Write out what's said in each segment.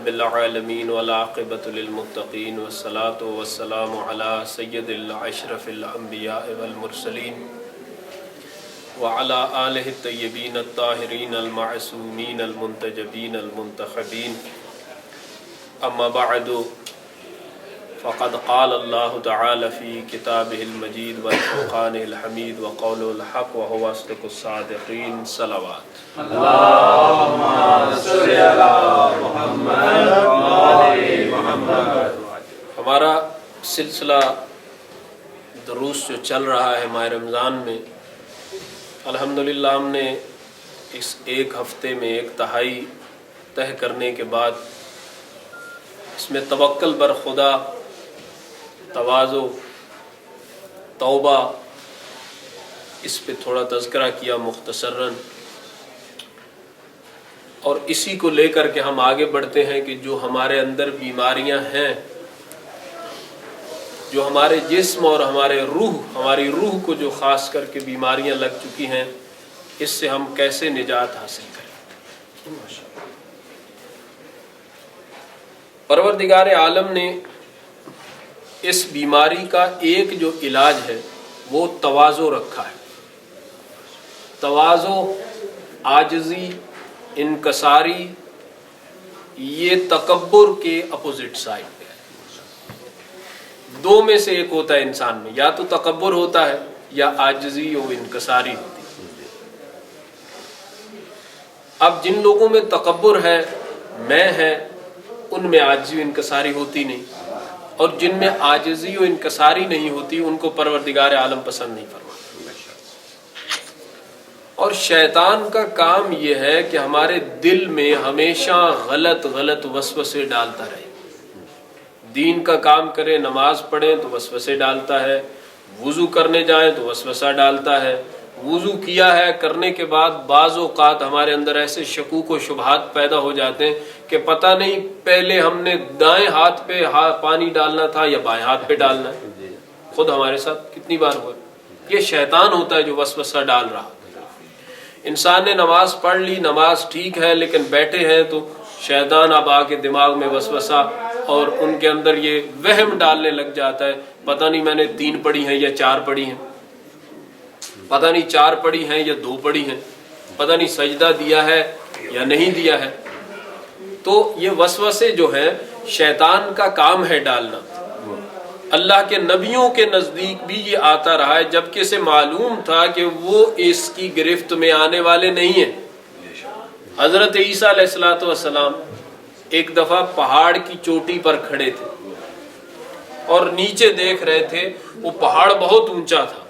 رب العالمین والعاقبۃ للمتقین والصلاة والسلام علی سید الاشرف الانبیاء والمرسلین وعلی آلہ الطیبین الطاہرین المعصومین المنتجبین المنتخبین اما بعد فقد قال اللہ تعالی فی کتابہ المجید والفرقان الحمید وقول الحق وهو اصدق الصادقین صلوات اللہم صل علی محمد وآل محمد۔ ہمارا سلسلہ دروس جو چل رہا ہے ماہ رمضان میں، الحمدللہ ہم نے اس ایک ہفتے میں ایک تہائی طے کرنے کے بعد اس میں توکل بر خدا، تواضع، توبہ، اس پہ تھوڑا تذکرہ کیا مختصراً، اور اسی کو لے کر کے ہم آگے بڑھتے ہیں کہ جو ہمارے اندر بیماریاں ہیں، جو ہمارے جسم اور ہماری روح کو جو خاص کر کے بیماریاں لگ چکی ہیں، اس سے ہم کیسے نجات حاصل کریں۔ پروردگار عالم نے اس بیماری کا ایک جو علاج ہے وہ تواضع رکھا ہے۔ تواضع، عاجزی، انکساری، یہ تکبر کے اپوزٹ سائڈ پہ ہے۔ دو میں سے ایک ہوتا ہے انسان میں، یا تو تکبر ہوتا ہے یا عاجزی و انکساری ہوتی ہے۔ اب جن لوگوں میں تکبر ہے، میں ہے، ان میں عاجزی و انکساری ہوتی نہیں، اور جن میں عاجزی و انکساری نہیں ہوتی ان کو پروردگار عالم پسند نہیں فرماتا۔ اور شیطان کا کام یہ ہے کہ ہمارے دل میں ہمیشہ غلط وسوسے ڈالتا رہے۔ دین کا کام کریں، نماز پڑھیں تو وسوسے ڈالتا ہے، وضو کرنے جائیں تو وسوسہ ڈالتا ہے، وضو کیا ہے کرنے کے بعد بعض اوقات ہمارے اندر ایسے شکوک و شبہات پیدا ہو جاتے ہیں کہ پتہ نہیں پہلے ہم نے دائیں ہاتھ پہ پانی ڈالنا تھا یا بائیں ہاتھ پہ ڈالنا ہے۔ خود ہمارے ساتھ کتنی بار ہوا۔ یہ شیطان ہوتا ہے جو وسوسہ ڈال رہا۔ انسان نے نماز پڑھ لی، نماز ٹھیک ہے، لیکن بیٹھے ہیں تو شیطان اب آ کے دماغ میں وسوسہ، اور ان کے اندر یہ وہم ڈالنے لگ جاتا ہے، پتہ نہیں میں نے 3 پڑھی ہیں یا 4 پڑھی ہیں، پتہ نہیں 4 پڑھی ہیں یا 2 پڑھی ہیں، پتہ نہیں سجدہ دیا ہے یا نہیں دیا ہے۔ تو یہ وسوسے جو ہیں شیطان کا کام ہے ڈالنا۔ اللہ کے نبیوں کے نزدیک بھی یہ آتا رہا ہے، جبکہ اسے معلوم تھا کہ وہ اس کی گرفت میں آنے والے نہیں ہیں۔ حضرت عیسیٰ علیہ السلام ایک دفعہ پہاڑ کی چوٹی پر کھڑے تھے اور نیچے دیکھ رہے تھے، وہ پہاڑ بہت اونچا تھا،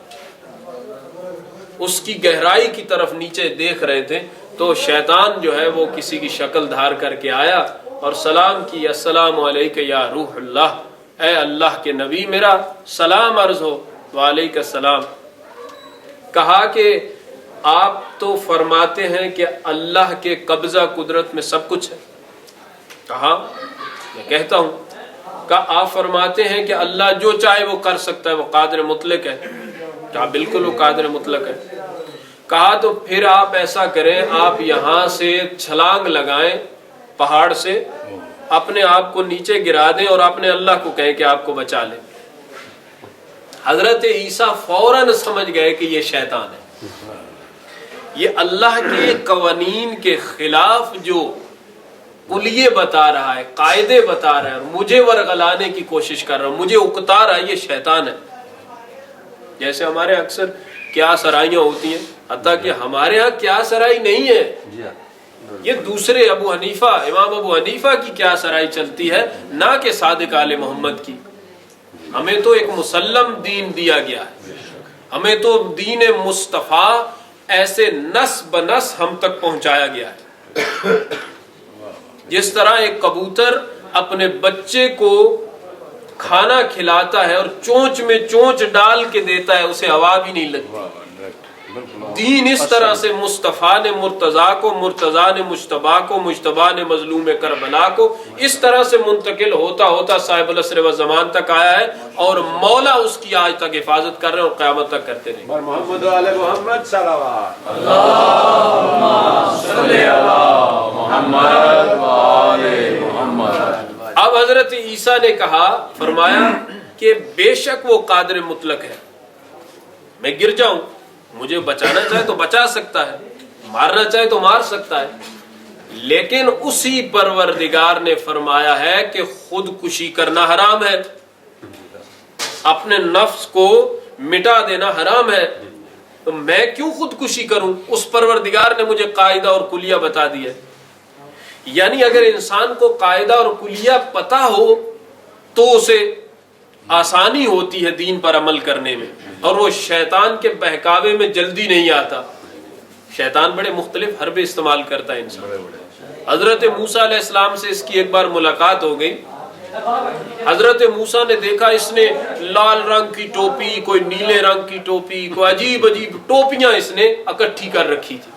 اس کی گہرائی کی طرف نیچے دیکھ رہے تھے، تو شیطان جو ہے وہ کسی کی شکل دھار کر کے آیا اور سلام کی، السلام علیکہ یا روح اللہ، اے اللہ کے نبی میرا سلام عرض ہو۔ وعلیکہ السلام۔ کہا کہ آپ تو فرماتے ہیں کہ اللہ کے قبضہ قدرت میں سب کچھ ہے۔ کہا میں کہتا ہوں۔ کہا آپ فرماتے ہیں کہ اللہ جو چاہے وہ کر سکتا ہے، وہ قادر مطلق ہے۔ کہا بالکل وہ قادر مطلق ہے۔ کہا تو پھر آپ ایسا کریں، آپ یہاں سے چھلانگ لگائیں پہاڑ سے، اپنے آپ کو نیچے گرا دیں اور اپنے اللہ کو کہیں کہ آپ کو بچا لیں۔ حضرت عیسیٰ فوراً سمجھ گئے کہ یہ شیطان ہے، یہ اللہ کے قوانین کے خلاف جو کلیے بتا رہا ہے، قاعدے بتا رہا ہے، مجھے ورغلانے کی کوشش کر رہا ہے، مجھے اکتا رہا ہے، یہ شیطان ہے۔ جیسے ہمارے اکثر کیا سرائیاں ہوتی ہیں، حتیٰ کہ ہمارے ہاں کیا سرائی نہیں ہے، یہ دوسرے امام ابو حنیفہ کی کیا سرائی چلتی ہے، نہ کہ صادق آل محمد کی۔ ہمیں تو ایک مسلم دین دیا گیا ہے، ہمیں تو دین مصطفیٰ ایسے نس بنس ہم تک پہنچایا گیا ہے۔ جس طرح ایک کبوتر اپنے بچے کو کھانا کھلاتا ہے اور چونچ میں چونچ ڈال کے دیتا ہے، اسے ہوا بھی نہیں لگتی، دین اس طرح سے مصطفیٰ نے مرتضیٰ کو، مرتضیٰ نے مجتبیٰ کو، مجتبیٰ نے مظلوم کربلا کو، اس طرح سے منتقل ہوتا ہوتا صاحب العصر و زمان تک آیا ہے، اور مولا اس کی آج تک حفاظت کر رہے ہیں اور قیامت تک کرتے رہیں۔ محمد و آل محمد صلوات۔ اللہم صلی علی محمد و آل محمد۔ حضرت عیسیٰ نے کہا، فرمایا کہ بے شک وہ قادر مطلق ہے، میں گر جاؤں، مجھے بچانا چاہے تو بچا سکتا ہے، مارنا چاہے تو مار سکتا ہے، لیکن اسی پروردگار نے فرمایا ہے کہ خودکشی کرنا حرام ہے، اپنے نفس کو مٹا دینا حرام ہے، تو میں کیوں خودکشی کروں؟ اس پروردگار نے مجھے قاعدہ اور کلیہ بتا دیا۔ یعنی اگر انسان کو قاعدہ اور کلیہ پتا ہو تو اسے آسانی ہوتی ہے دین پر عمل کرنے میں، اور وہ شیطان کے بہکاوے میں جلدی نہیں آتا۔ شیطان بڑے مختلف حربے استعمال کرتا ہے انسان۔ حضرت موسیٰ علیہ السلام سے اس کی ایک بار ملاقات ہو گئی۔ حضرت موسیٰ نے دیکھا اس نے لال رنگ کی ٹوپی، کوئی نیلے رنگ کی ٹوپی، کوئی عجیب عجیب ٹوپیاں اس نے اکٹھی کر رکھی تھی۔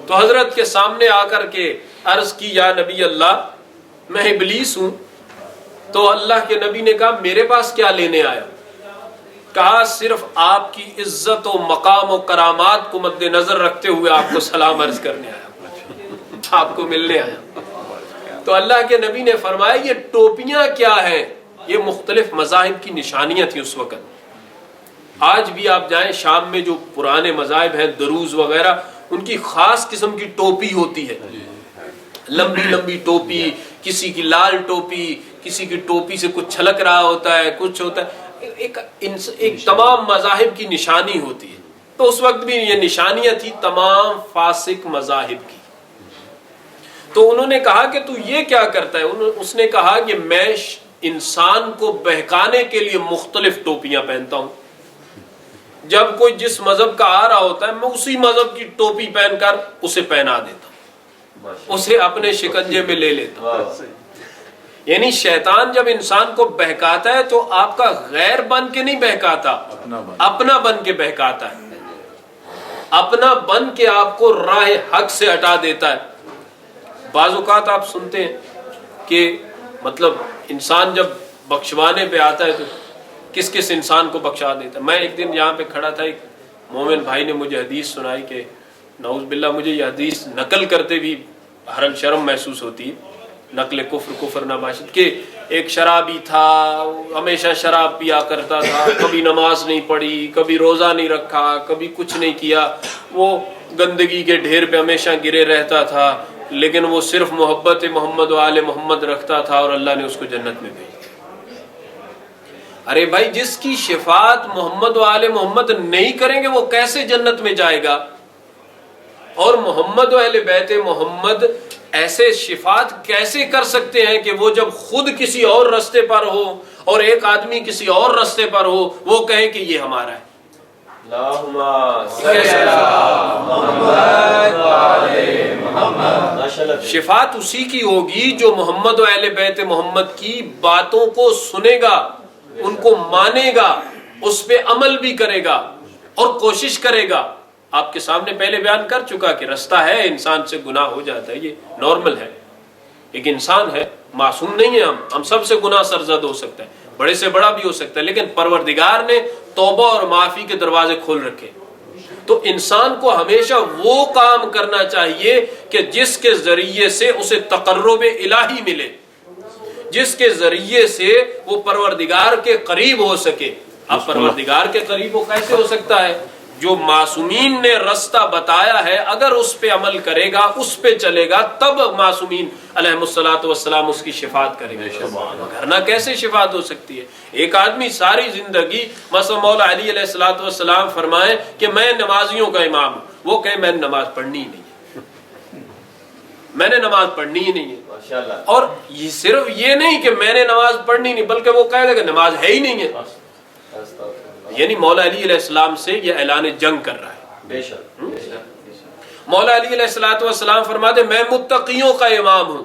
تو حضرت کے سامنے آ کر کے عرض کی، یا نبی اللہ، میں ابلیس ہوں۔ تو اللہ کے نبی نے کہا، میرے پاس کیا لینے آیا؟ کہا، صرف آپ کی عزت و مقام و کرامات کو مد نظر رکھتے ہوئے آپ کو سلام عرض کرنے آیا، آپ کو ملنے آیا۔ تو اللہ کے نبی نے فرمایا، یہ ٹوپیاں کیا ہیں؟ یہ مختلف مذاہب کی نشانیاں تھیں اس وقت۔ آج بھی آپ جائیں شام میں جو پرانے مذاہب ہیں، دروز وغیرہ، ان کی خاص قسم کی ٹوپی ہوتی ہے، لمبی لمبی ٹوپی، کسی کی لال ٹوپی، کسی کی ٹوپی سے کچھ چھلک رہا ہوتا ہے، کچھ ہوتا ہے، ایک تمام مذاہب کی نشانی ہوتی ہے۔ تو اس وقت بھی یہ نشانیاں تھی تمام فاسق مذاہب کی۔ تو انہوں نے کہا کہ تو یہ کیا کرتا ہے؟ اس نے کہا کہ میں انسان کو بہکانے کے لیے مختلف ٹوپیاں پہنتا ہوں، جب کوئی جس مذہب کا آ رہا ہوتا ہے میں اسی مذہب کی ٹوپی پہن کر اسے پہنا دیتا ہوں، اسے اپنے شکنجے میں لے لیتا ہوں۔ یعنی شیطان جب انسان کو بہکاتا ہے تو آپ کا غیر بن کے نہیں بہکاتا، اپنا بن کے بہکاتا ہے، اپنا بن کے آپ کو راہ حق سے ہٹا دیتا ہے۔ بعض اوقات آپ سنتے ہیں کہ مطلب انسان جب بخشوانے پہ آتا ہے تو کس کس انسان کو بخشا دیتا ہے۔ میں ایک دن یہاں پہ کھڑا تھا، ایک مومن بھائی نے مجھے حدیث سنائی کہ نعوذ باللہ مجھے یہ حدیث نقل کرتے بھی حرج شرم محسوس ہوتی ہے، نقل کفر نباشد، کہ ایک شرابی تھا، ہمیشہ شراب پیا کرتا تھا، کبھی نماز نہیں پڑھی، کبھی روزہ نہیں رکھا، کبھی کچھ نہیں کیا، وہ گندگی کے ڈھیر پہ ہمیشہ گرے رہتا تھا، لیکن وہ صرف محبت محمد و آل محمد رکھتا تھا اور اللہ نے اس کو جنت میں بھیج دیا۔ ارے بھائی، جس کی شفاعت محمد و آل محمد نہیں کریں گے وہ کیسے جنت میں جائے گا؟ اور محمد و اہل بیت محمد ایسے شفاعت کیسے کر سکتے ہیں کہ وہ جب خود کسی اور رستے پر ہو اور ایک آدمی کسی اور رستے پر ہو وہ کہے کہ یہ ہمارا ہے؟ شفاعت اسی کی ہوگی جو محمد و اہل بیت محمد کی باتوں کو سنے گا، ان کو مانے گا، اس پہ عمل بھی کرے گا اور کوشش کرے گا۔ آپ کے سامنے پہلے بیان کر چکا کہ رستہ ہے، انسان سے گناہ ہو جاتا ہے، یہ نارمل ہے، ایک انسان ہے، معصوم نہیں ہے، ہم سب سے گناہ سرزد ہو سکتا ہے، بڑے سے بڑا بھی ہو سکتا ہے، لیکن پروردگار نے توبہ اور معافی کے دروازے کھول رکھے۔ تو انسان کو ہمیشہ وہ کام کرنا چاہیے کہ جس کے ذریعے سے اسے تقرب الہی ملے، جس کے ذریعے سے وہ پروردگار کے قریب ہو سکے۔ اب پروردگار کے قریب وہ کیسے ہو سکتا ہے؟ جو معصومین نے رستہ بتایا ہے اگر اس پہ عمل کرے گا، اس پہ چلے گا، تب معصومین علیہ الصلوۃ والسلام اس کی شفاعت کریں گے، ورنہ کیسے شفاعت ہو سکتی ہے؟ ایک آدمی ساری زندگی، مثلا مولا علی علیہ الصلوۃ والسلام فرمائے کہ میں نمازیوں کا امام ہوں، وہ کہے میں نے نماز پڑھنی ہی نہیں ہے، میں نے نماز پڑھنی ہی نہیں ہے، اور یہ صرف یہ نہیں کہ میں نے نماز پڑھنی نہیں، بلکہ وہ کہے گا کہ نماز ہے ہی نہیں ہے۔ یعنی مولا علی علیہ السلام سے یہ اعلان جنگ کر رہا ہے۔ بے شک مولا علی علیہ السلام فرماتے میں متقیوں کا امام ہوں۔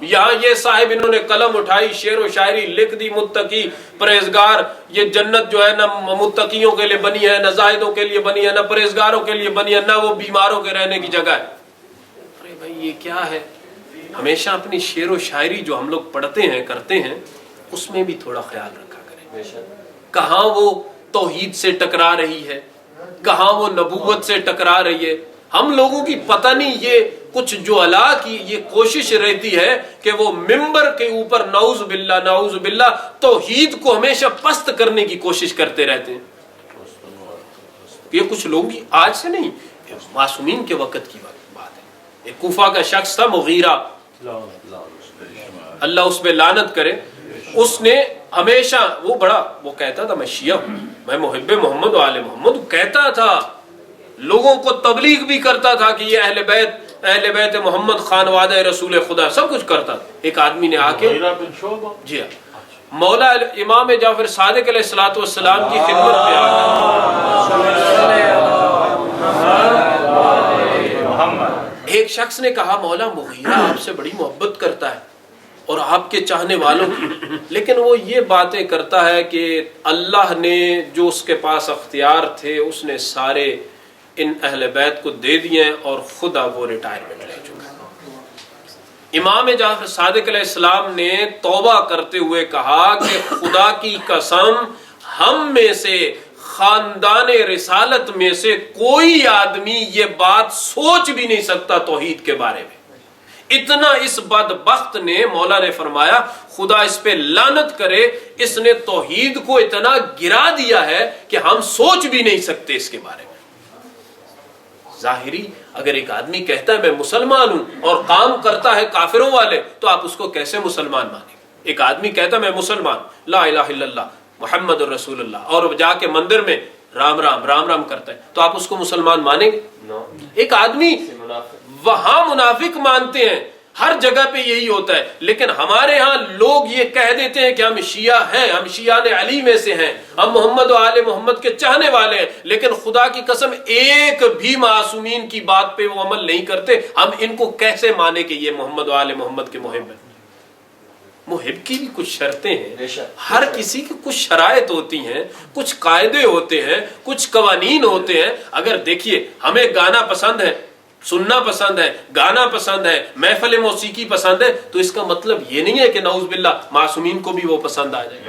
یہاں یہ صاحب انہوں نے قلم اٹھائی، شعر و شاعری لکھ دی، متقی پرہیزگار، یہ جنت جو ہے نہ متقیوں کے لیے بنی ہے، نہ زاہدوں کے لیے بنی ہے، نہ پرہیزگاروں کے لیے بنی ہے، نہ وہ بیماروں کے رہنے کی جگہ ہے۔ ارے بھائی یہ کیا ہے؟ ہمیشہ اپنی شعر و شاعری جو ہم لوگ پڑھتے ہیں کرتے ہیں اس میں بھی تھوڑا خیال رکھا کریں، کہاں وہ توحید سے ٹکرا رہی ہے، کہاں وہ نبوت سے ٹکرا رہی ہے۔ ہم لوگوں کی پتہ نہیں یہ کچھ جہلا کی یہ کوشش رہتی ہے کہ وہ ممبر کے اوپر نعوذ باللہ توحید کو ہمیشہ پست کرنے کی کوشش کرتے رہتے ہیں. یہ کچھ لوگ آج سے نہیں، معصومین کے وقت کی بات ہے. ایک کوفہ کا شخص تھا مغیرہ، اللہ اس پہ لعنت کرے. اس نے ہمیشہ وہ کہتا تھا میں شیعہ ہوں، میں محب محمد و آل محمد، کہتا تھا، لوگوں کو تبلیغ بھی کرتا تھا کہ یہ اہل بیت محمد خانوادہ رسول خدا، سب کچھ کرتا تھا. ایک آدمی نے آ کے جی ہاں مولا امام جعفر صادق علیہ الصلوۃ والسلام کی خدمت میں ایک شخص نے کہا مولا مغیرہ آپ سے بڑی محبت کرتا ہے اور آپ کے چاہنے والوں کی، لیکن وہ یہ باتیں کرتا ہے کہ اللہ نے جو اس کے پاس اختیار تھے اس نے سارے ان اہل بیت کو دے دیے اور خدا وہ ریٹائرمنٹ لے چکا ہے. امام جعفر صادق علیہ السلام نے توبہ کرتے ہوئے کہا کہ خدا کی قسم ہم میں سے خاندان رسالت میں سے کوئی آدمی یہ بات سوچ بھی نہیں سکتا توحید کے بارے میں. اتنا اس بدبخت نے، مولا نے فرمایا خدا اس پہ لعنت کرے، اس نے توحید کو اتنا گرا دیا ہے کہ ہم سوچ بھی نہیں سکتے اس کے بارے میں. ظاہری اگر ایک آدمی کہتا ہے میں مسلمان ہوں اور کام کرتا ہے کافروں والے تو آپ اس کو کیسے مسلمان مانیں؟ ایک آدمی کہتا ہے میں مسلمان، لا الہ الا اللہ محمد الرسول اللہ، اور جا کے مندر میں رام رام رام رام کرتا ہے تو آپ اس کو مسلمان مانیں گے؟ ایک آدمی وہاں منافق مانتے ہیں، ہر جگہ پہ یہی ہوتا ہے، لیکن ہمارے ہاں لوگ یہ کہہ دیتے ہیں کہ ہم شیعہ ہیں، ہم شیعان علی میں سے ہیں، ہم محمد و آل محمد کے چاہنے والے ہیں، لیکن خدا کی قسم ایک بھی معصومین کی بات پہ وہ عمل نہیں کرتے. ہم ان کو کیسے مانے کہ یہ محمد و آل محمد کے محب ہیں؟ محب کی بھی کچھ شرطیں ہیں، ہر کسی کی کچھ شرائط ہوتی ہیں، کچھ قاعدے ہوتے ہیں، کچھ قوانین ہوتے ہیں. اگر دیکھیے ہمیں گانا پسند ہے، سننا پسند ہے، گانا پسند ہے، محفل موسیقی پسند ہے، تو اس کا مطلب یہ نہیں ہے کہ نعوذ باللہ معصومین کو بھی وہ پسند آ جائے.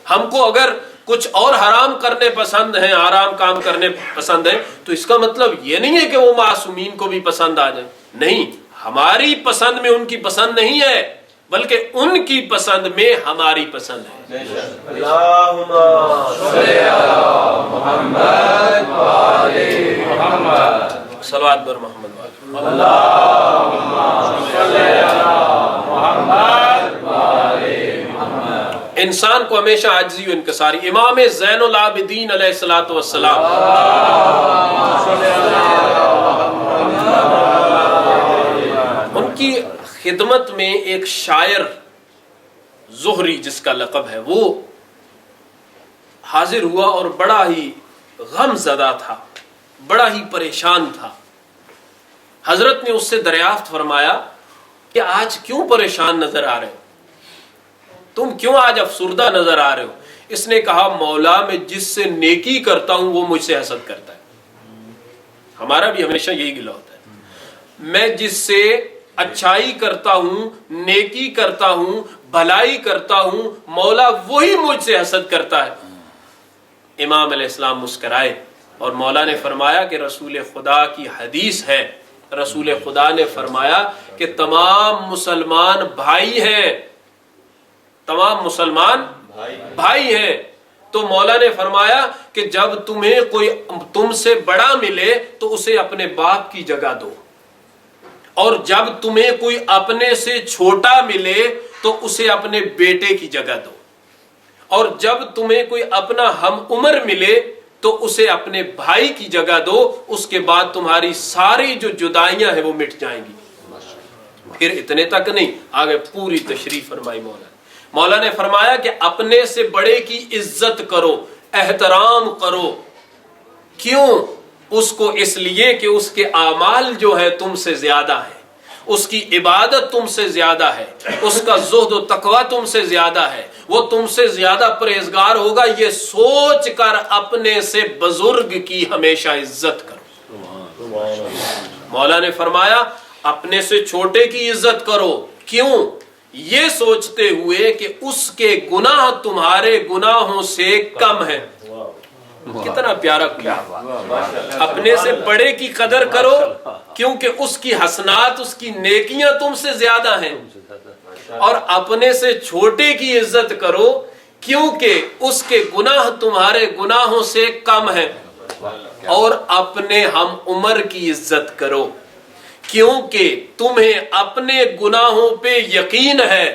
ہم کو اگر کچھ اور حرام کرنے پسند ہیں، حرام کام کرنے پسند ہیں، تو اس کا مطلب یہ نہیں ہے کہ وہ معصومین کو بھی پسند آ جائے. نہیں، ہماری پسند میں ان کی پسند نہیں ہے، بلکہ ان کی پسند میں ہماری پسند ہے. اللہم صلی علی محمد و آل محمد. صلوات بر محمد والے. اللہم صلی علی محمد و آل محمد. انسان کو ہمیشہ عاجزی و انکساری. امام زین العابدین علیہ الصلوۃ والسلام ان کی خدمت میں ایک شاعر زہری جس کا لقب ہے وہ حاضر ہوا اور بڑا ہی غم زدہ تھا، بڑا ہی پریشان تھا. حضرت نے اس سے دریافت فرمایا کہ آج کیوں پریشان نظر آ رہے ہو، تم کیوں آج افسردہ نظر آ رہے ہو؟ اس نے کہا مولا میں جس سے نیکی کرتا ہوں وہ مجھ سے حسد کرتا ہے. ہمارا بھی ہمیشہ یہی گلہ ہوتا ہے، میں جس سے اچھائی کرتا ہوں، نیکی کرتا ہوں، بھلائی کرتا ہوں، مولا وہی مجھ سے حسد کرتا ہے. امام علیہ السلام مسکرائے اور مولا نے فرمایا کہ رسول خدا کی حدیث ہے، رسول خدا نے فرمایا کہ تمام مسلمان بھائی ہیں، تمام مسلمان بھائی ہیں. تو مولا نے فرمایا کہ جب تمہیں کوئی تم سے بڑا ملے تو اسے اپنے باپ کی جگہ دو، اور جب تمہیں کوئی اپنے سے چھوٹا ملے تو اسے اپنے بیٹے کی جگہ دو، اور جب تمہیں کوئی اپنا ہم عمر ملے تو اسے اپنے بھائی کی جگہ دو. اس کے بعد تمہاری ساری جو جدائیاں ہیں وہ مٹ جائیں گی. پھر اتنے تک نہیں، آگے پوری تشریح فرمائی مولا نے فرمایا کہ اپنے سے بڑے کی عزت کرو، احترام کرو. کیوں؟ اس کو اس لیے کہ اس کے اعمال جو ہے تم سے زیادہ ہے، اس کی عبادت تم سے زیادہ ہے، اس کا زہد و تقوی تم سے زیادہ ہے، وہ تم سے زیادہ پرہیزگار ہوگا. یہ سوچ کر اپنے سے بزرگ کی ہمیشہ عزت کرو. مولا نے فرمایا اپنے سے چھوٹے کی عزت کرو. کیوں؟ یہ سوچتے ہوئے کہ اس کے گناہ تمہارے گناہوں سے کم ہے. کتنا پیارا کیا ہوا. اپنے سے بڑے کی قدر کرو کیونکہ اس کی حسنات، اس کی نیکیاں تم سے زیادہ ہیں، اور اپنے سے چھوٹے کی عزت کرو کیونکہ اس کے گناہ تمہارے گناہوں سے کم ہیں، اور اپنے ہم عمر کی عزت کرو کیونکہ تمہیں اپنے گناہوں پہ یقین ہے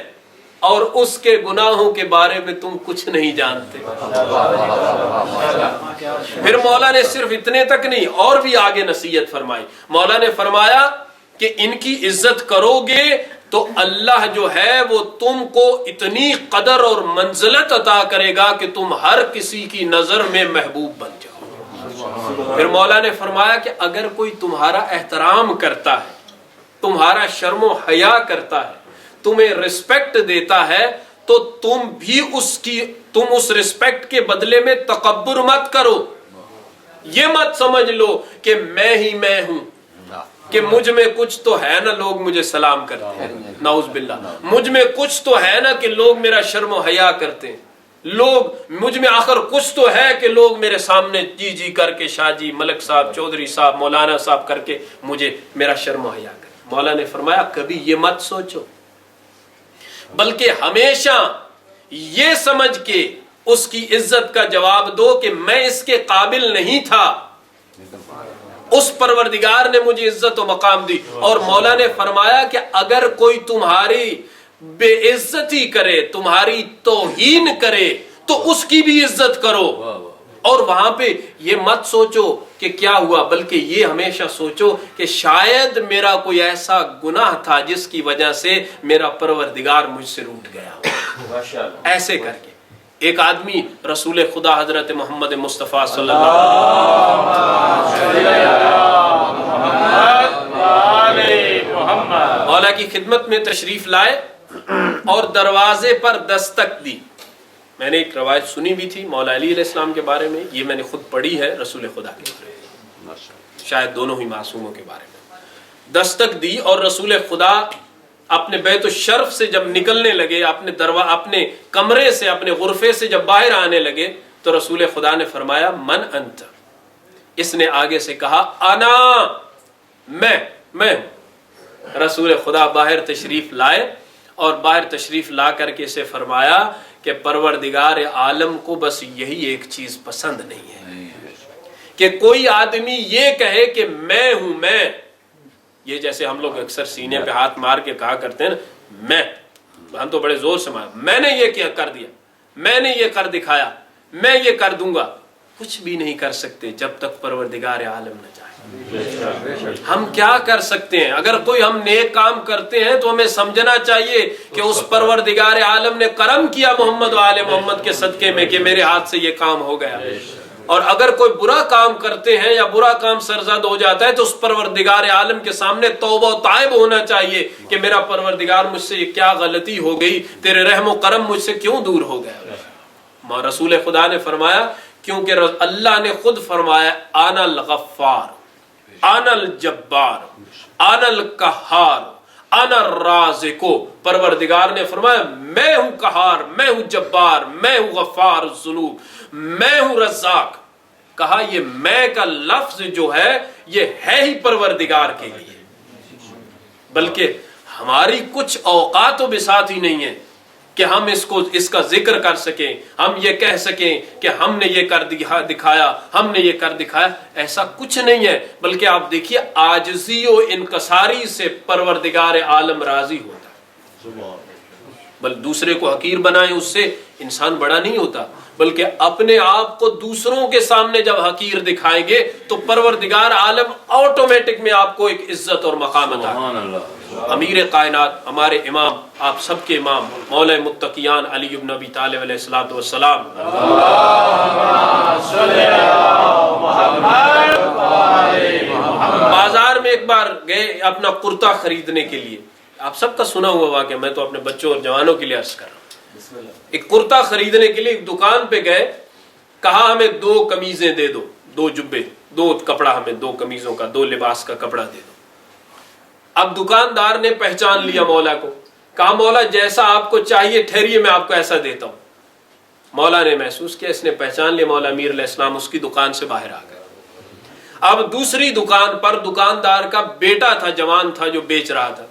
اور اس کے گناہوں کے بارے میں تم کچھ نہیں جانتے. پھر مولا نے صرف اتنے تک نہیں، اور بھی آگے نصیحت فرمائی. مولا نے فرمایا کہ ان کی عزت کرو گے تو اللہ جو ہے وہ تم کو اتنی قدر اور منزلت عطا کرے گا کہ تم ہر کسی کی نظر میں محبوب بن جاؤ. پھر مولا نے فرمایا کہ اگر کوئی تمہارا احترام کرتا ہے، تمہارا شرم و حیا کرتا ہے، تمہیں رسپیکٹ دیتا ہے، تو تم بھی تم اس رسپیکٹ کے بدلے میں تکبر مت کرو. یہ مت سمجھ لو کہ میں ہی میں ہوں، کہ مجھ میں کچھ تو ہے نا لوگ مجھے سلام کرتے ہیں، نعوذ باللہ. مجھ میں کچھ تو ہے نا کہ لوگ میرا شرم و حیا کرتے ہیں، مجھ میں آخر کچھ تو ہے کہ لوگ میرے سامنے جی جی کر کے شاہ جی، ملک صاحب، چودھری صاحب، مولانا صاحب کر کے مجھے میرا شرم و حیا کرتے. مولا نے فرمایا کبھی یہ مت سوچو، بلکہ ہمیشہ یہ سمجھ کے اس کی عزت کا جواب دو کہ میں اس کے قابل نہیں تھا، اس پروردگار نے مجھے عزت و مقام دی. اور مولا نے فرمایا کہ اگر کوئی تمہاری بے عزتی کرے، تمہاری توہین کرے، تو اس کی بھی عزت کرو. اور وہاں پہ یہ مت سوچو کہ کیا ہوا، بلکہ یہ ہمیشہ سوچو کہ شاید میرا کوئی ایسا گناہ تھا جس کی وجہ سے میرا پروردگار مجھ سے روٹھ گیا. ایسے کر کے ایک آدمی رسول خدا حضرت محمد مصطفیٰ صلی اللہ علیہ وسلم مولا کی خدمت میں تشریف لائے اور دروازے پر دستک دی. میں نے ایک روایت سنی بھی تھی مولا علی علیہ السلام کے بارے میں، یہ میں نے خود پڑھی ہے رسول خدا کے بارے میں، شاید دونوں ہی معصوموں کے بارے میں. دستک دی اور رسول خدا اپنے بیت الشرف سے جب نکلنے لگے، اپنے کمرے سے، اپنے غرفے سے جب باہر آنے لگے، تو رسول خدا نے فرمایا من انت. اس نے آگے سے کہا انا، میں. رسول خدا باہر تشریف لائے اور باہر تشریف لا کر کے اسے فرمایا کہ پروردگار عالم کو بس یہی ایک چیز پسند نہیں ہے کہ کوئی آدمی یہ کہے کہ میں ہوں. میں یہ جیسے ہم لوگ اکثر سینے پہ ہاتھ مار کے کہا کرتے ہیں نا، ہم تو بڑے زور سے میں نے یہ کیا کر دیا، میں نے یہ کر دکھایا، میں یہ کر دوں گا. کچھ بھی نہیں کر سکتے جب تک پروردگار عالم نہ چاہے. ہم کیا کر سکتے ہیں؟ اگر کوئی ہم نیک کام کرتے ہیں تو ہمیں سمجھنا چاہیے کہ اس پروردگار عالم نے کرم کیا محمد و آل محمد کے صدقے میں کہ میرے ہاتھ سے یہ کام ہو گیا. اور اگر کوئی برا کام کرتے ہیں یا برا کام سرزد ہو جاتا ہے تو اس پروردگار عالم کے سامنے توبہ و تائب ہونا چاہیے کہ میرا پروردگار مجھ سے یہ کیا غلطی ہو گئی، تیرے رحم و کرم مجھ سے کیوں دور ہو گیا. رسول خدا نے فرمایا کیونکہ اللہ نے خود فرمایا انا الغفار، انا الجبار، انا القہار، انا الرازق. پروردگار نے فرمایا میں ہوں قہار، میں ہوں جبار، میں ہوں غفار الذنوب، میں ہوں رزاق. کہا یہ میں کا لفظ جو ہے یہ ہے ہی پروردگار کے لیے، بلکہ ہماری کچھ اوقات و بساط ہی نہیں ہے کہ ہم اس کا ذکر کر سکیں، ہم یہ کہہ سکیں کہ ہم نے یہ کر دکھایا، ہم نے یہ کر دکھایا. ایسا کچھ نہیں ہے، بلکہ آپ دیکھیے عاجزی و انکساری سے پروردگار عالم راضی ہوتا ہے. بل دوسرے کو حقیر بنائیں اس سے انسان بڑا نہیں ہوتا، بلکہ اپنے آپ کو دوسروں کے سامنے جب حقیر دکھائیں گے تو پروردگار عالم آٹومیٹک میں آپ کو ایک عزت اور مقام عطا کرے گا. امیر کائنات، ہمارے امام، آپ سب کے امام مولا متقیان علی بن ابی طالب علیہ الصلوۃ والسلام، بازار میں ایک بار گئے اپنا کرتا خریدنے کے لیے. آپ سب کا سنا ہوا واقعہ، میں تو اپنے بچوں اور جوانوں کے لیے عرض کر رہا ہوں. ایک کرتا خریدنے کے لیے ایک دکان پہ گئے، کہا ہمیں 2 قمیضیں دے دو، 2 جبے، 2 کپڑا، ہمیں 2 قمیضوں کا، 2 لباس کا کپڑا دے دو. اب دکاندار نے پہچان لیا مولا کو، کہا مولا جیسا آپ کو چاہیے ٹھہریے میں آپ کو ایسا دیتا ہوں. مولا نے محسوس کیا، اس نے پہچان لیا مولا امیر علیہ السلام، اس کی دکان سے باہر آ گئے۔ اب دوسری دکان پر دکاندار کا بیٹا تھا، جوان تھا، جو بیچ رہا تھا۔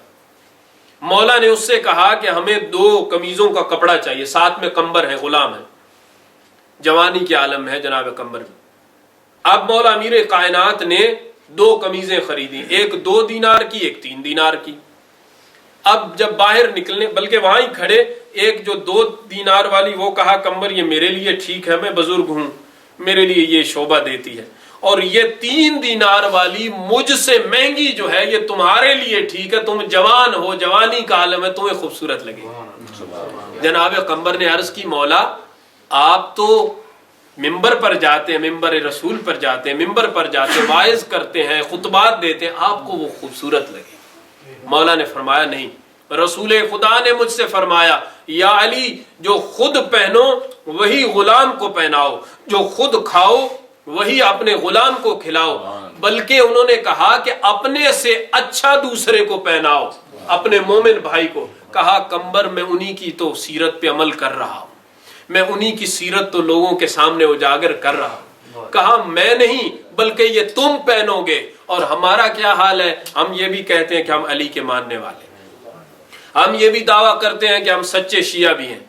مولا نے اس سے کہا کہ ہمیں 2 قمیضوں کا کپڑا چاہیے، ساتھ میں کمبر ہے، غلام ہے، جوانی کے عالم ہے جناب کمبر میں۔ اب مولا امیر کائنات نے 2 قمیضیں خریدی، ایک 2 دینار کی، ایک 3 دینار کی۔ اب جب باہر نکلنے، بلکہ وہاں ہی کھڑے، ایک جو 2 دینار والی وہ کہا کمبر یہ میرے لیے ٹھیک ہے، میں بزرگ ہوں، میرے لیے یہ شوبہ دیتی ہے، اور یہ 3 دینار والی مجھ سے مہنگی جو ہے یہ تمہارے لیے ٹھیک ہے، تم جوان ہو، جوانی کا عالم ہے، تمہیں خوبصورت لگے۔ جناب قمبر نے عرض کی مولا آپ تو ممبر پر جاتے ہیں، ممبر رسول پر جاتے ہیں، ممبر پر جاتے ہیں، واعظ کرتے ہیں، خطبات دیتے ہیں، آپ کو وہ خوبصورت لگے؟ مولا نے فرمایا نہیں، رسول خدا نے مجھ سے فرمایا یا علی جو خود پہنو وہی غلام کو پہناؤ، جو خود کھاؤ وہی اپنے غلام کو کھلاؤ، بلکہ انہوں نے کہا کہ اپنے سے اچھا دوسرے کو پہناؤ، اپنے مومن بھائی کو۔ کہا کمبر میں انہی کی تو سیرت پہ عمل کر رہا ہوں، میں انہی کی سیرت تو لوگوں کے سامنے اجاگر کر رہا ہوں۔ کہا میں نہیں بلکہ یہ تم پہنو گے، اور ہمارا کیا حال ہے، ہم یہ بھی کہتے ہیں کہ ہم علی کے ماننے والے ہیں، ہم یہ بھی دعویٰ کرتے ہیں کہ ہم سچے شیعہ بھی ہیں،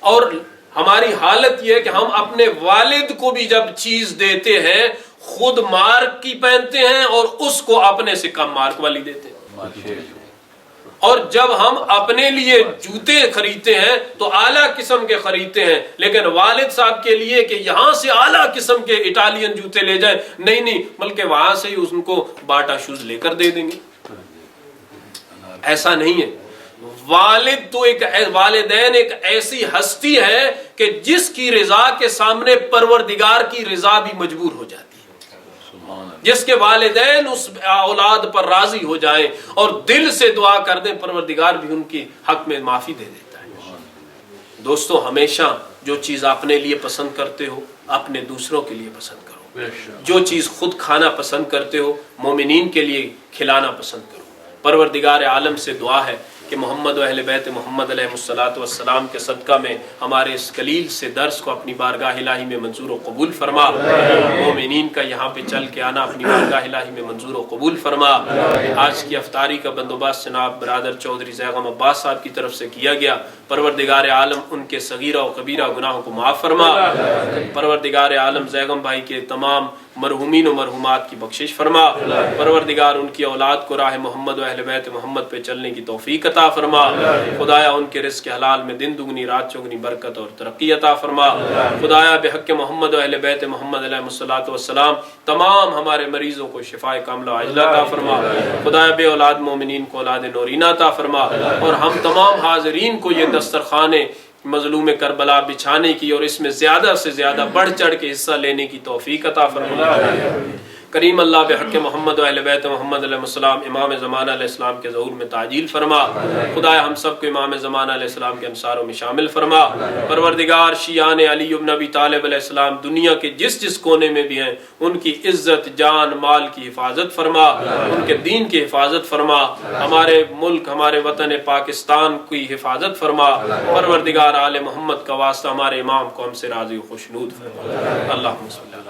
اور ہماری حالت یہ ہے کہ ہم اپنے والد کو بھی جب چیز دیتے ہیں خود مارک کی پہنتے ہیں اور اس کو اپنے سے کم مارک والی دیتے ہیں، اور جب ہم اپنے لیے جوتے خریدتے ہیں تو اعلیٰ قسم کے خریدتے ہیں، لیکن والد صاحب کے لیے کہ یہاں سے اعلیٰ قسم کے اٹالین جوتے لے جائیں، نہیں بلکہ وہاں سے ہی ان کو باٹا شوز لے کر دے دیں گے۔ ایسا نہیں ہے، والد تو والدین ایک ایسی ہستی ہے کہ جس کی رضا کے سامنے پروردگار کی رضا بھی مجبور ہو جاتی ہے، جس کے والدین اس اولاد پر راضی ہو جائیں اور دل سے دعا کر دیں، پروردگار بھی ان کی حق میں معافی دے دیتا ہے۔ دوستو ہمیشہ جو چیز اپنے لیے پسند کرتے ہو اپنے دوسروں کے لیے پسند کرو، جو چیز خود کھانا پسند کرتے ہو مومنین کے لیے کھلانا پسند کرو۔ پروردگار عالم سے دعا ہے کہ محمد و اہل بیت محمد علیہ الصلوۃ والسلام کے صدقہ میں ہمارے اس قلیل سے درس کو اپنی بارگاہ الہی میں منظور و قبول فرما، مومنین کا یہاں پہ چل کے آنا اپنی بارگاہ الہی میں منظور و قبول فرما۔ آج کی افطاری کا بندوبست جناب برادر چودھری زیغم عباس صاحب کی طرف سے کیا گیا، پروردگار عالم ان کے صغیرہ و کبیرہ گناہوں کو معاف فرما، پروردگار عالم زیغم بھائی کے تمام مرحومین و مرحومات کی بخشش فرما، پروردگار ان کی اولاد کو راہ محمد و اہل بیت محمد پہ چلنے کی توفیق عطا فرما، خدایا ان کے رزق حلال میں دن دگنی رات چوگنی برکت اور ترقی عطا فرما، خدایا بحق محمد و اہل بیت محمد علیہ الصلوۃ والسلام تمام ہمارے مریضوں کو شفائے کاملہ عاجلہ عطا فرما، خدایا بے اولاد مومنین کو اولاد نورینہ عطا فرما، اور ہم تمام حاضرین کو یہ دسترخوان مظلوم کربلا بچھانے کی اور اس میں زیادہ سے زیادہ بڑھ چڑھ کے حصہ لینے کی توفیق عطا فرما۔ کریم اللہ بحق محمد و اہل بیت محمد علیہ السلام امام زمانہ علیہ السلام کے ظہور میں تعجیل فرما، خدایا ہم سب کو امام زمانہ علیہ السلام کے انصاروں میں شامل فرما، پروردگار شیعان علی بن ابی طالب علیہ السلام دنیا کے جس جس کونے میں بھی ہیں ان کی عزت جان مال کی حفاظت فرما، ان کے دین کی حفاظت فرما، ہمارے ملک ہمارے وطن پاکستان کی حفاظت فرما، پروردگار آل محمد کا واسطہ ہمارے امام کو ہم سے راضی و خوشنود فرما۔ اللہم صلی اللہ